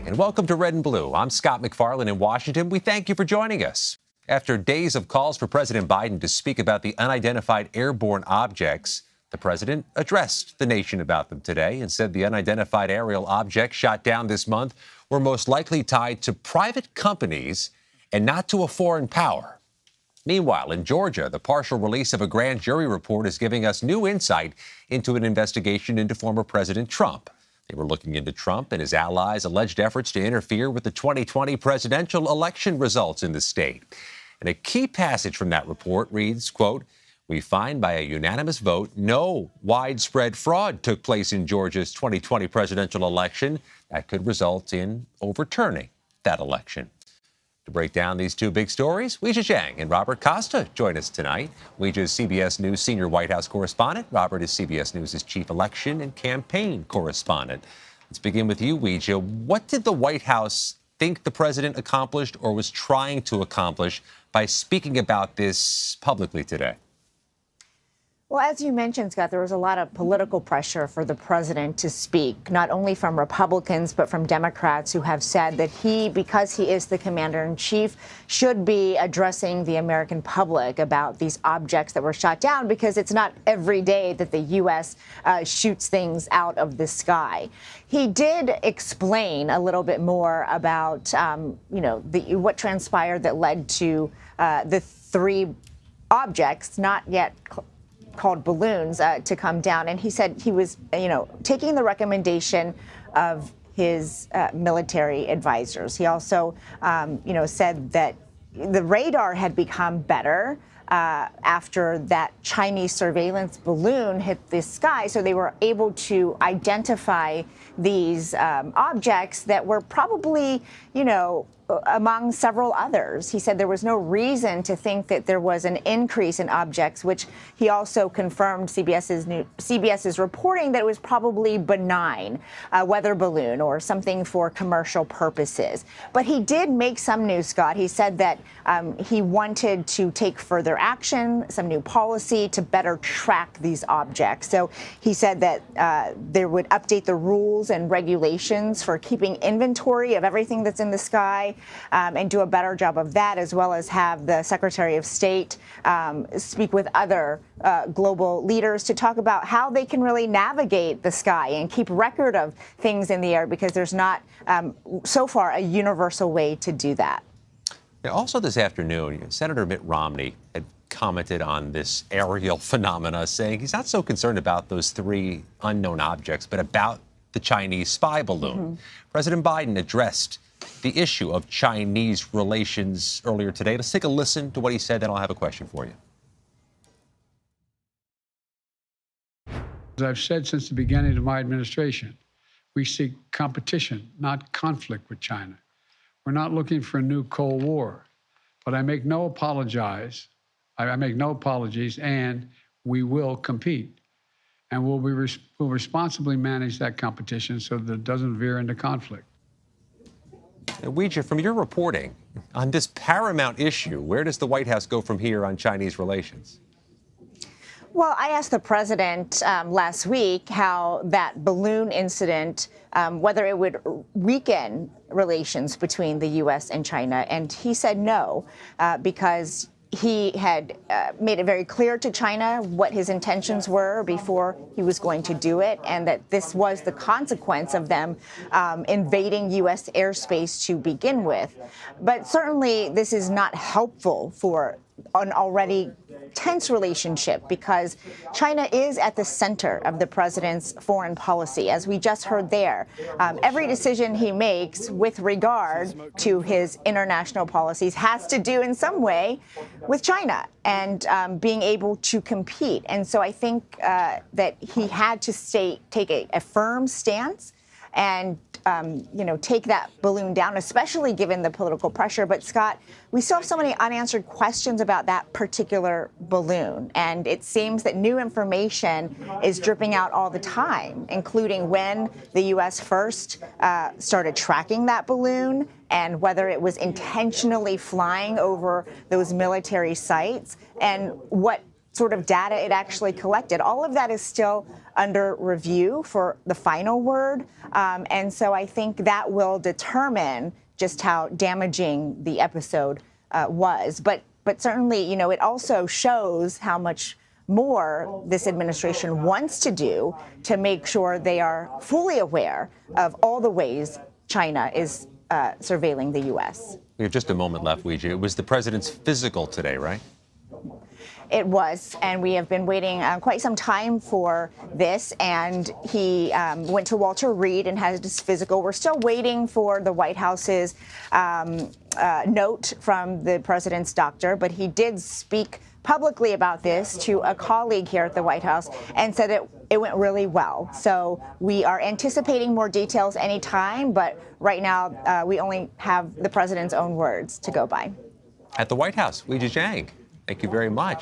and welcome to Red and Blue. I'm Scott McFarlane in Washington. We thank you for joining us. After days of calls for President Biden to speak about the unidentified airborne objects, the president addressed the nation about them today and said the unidentified aerial objects shot down this month were most likely tied to private companies and not to a foreign power. Meanwhile, in Georgia, the partial release of a grand jury report is giving us new insight into an investigation into former President Trump. They were looking into Trump and his allies' alleged efforts to interfere with the 2020 presidential election results in the state. And a key passage from that report reads, quote, "We find by a unanimous vote no widespread fraud took place in Georgia's 2020 presidential election that could result in overturning that election." To break down these two big stories, Weijia Jiang and Robert Costa join us tonight. Weijia is CBS News senior White House correspondent. Robert is CBS News' chief election and campaign correspondent. Let's begin with you, Weijia. What did the White House think the president accomplished or was trying to accomplish by speaking about this publicly today? Well, as you mentioned, Scott, there was a lot of political pressure for the president to speak, not only from Republicans, but from Democrats who have said that he, because he is the commander in chief, should be addressing the American public about these objects that were shot down, because it's not every day that the U.S. Shoots things out of the sky. He did explain a little bit more about, what transpired that led to the three objects, not yet called balloons, to come down. And he said he was, taking the recommendation of his military advisors. He also, said that the radar had become better after that Chinese surveillance balloon hit the sky. So they were able to identify these objects that were probably, among several others. He said there was no reason to think that there was an increase in objects, which he also confirmed CBS's reporting that it was probably benign, weather balloon or something for commercial purposes. But he did make some news, Scott. He said that he wanted to take further action, some new policy to better track these objects. So he said that there would update the rules and regulations for keeping inventory of everything that's in the sky, and do a better job of that, as well as have the Secretary of State speak with other global leaders to talk about how they can really navigate the sky and keep record of things in the air, because there's not, so far, a universal way to do that. Now, also this afternoon, Senator Mitt Romney had commented on this aerial phenomena, saying he's not so concerned about those three unknown objects, but about the Chinese spy balloon. Mm-hmm. President Biden addressed the issue of Chinese relations earlier today. Let's take a listen to what he said, then I'll have a question for you. As I've said since the beginning of my administration, we seek competition, not conflict with China. We're not looking for a new Cold War, but I make no apologies, and we will compete. And we'll responsibly manage that competition so that it doesn't veer into conflict. Weijia, from your reporting on this Paramount issue, where does the White House go from here on Chinese relations? Well, I asked the president last week how that balloon incident, whether it would weaken relations between the U.S. and China, and he said no, because he had made it very clear to China what his intentions were before he was going to do it, and that this was the consequence of them invading U.S. airspace to begin with. But certainly this is not helpful for an already tense relationship, because China is at the center of the president's foreign policy, as we just heard there. Every decision he makes with regard to his international policies has to do in some way with China and being able to compete. And so I think that he had to take a firm stance and take that balloon down, especially given the political pressure. But, Scott, we still have so many unanswered questions about that particular balloon. And it seems that new information is dripping out all the time, including when the U.S. first started tracking that balloon and whether it was intentionally flying over those military sites, and what sort of data it actually collected. All of that is still under review for the final word. And so I think that will determine just how damaging the episode was. But certainly, you know, it also shows how much more this administration wants to do to make sure they are fully aware of all the ways China is surveilling the U.S. We have just a moment left, Weijia. It was the president's physical today, right? It was, and we have been waiting quite some time for this, and he went to Walter Reed and had his physical. We're still waiting for the White House's note from the president's doctor, but he did speak publicly about this to a colleague here at the White House and said it went really well. So we are anticipating more details anytime, but right now we only have the president's own words to go by. At the White House, Weijia Jiang, thank you very much.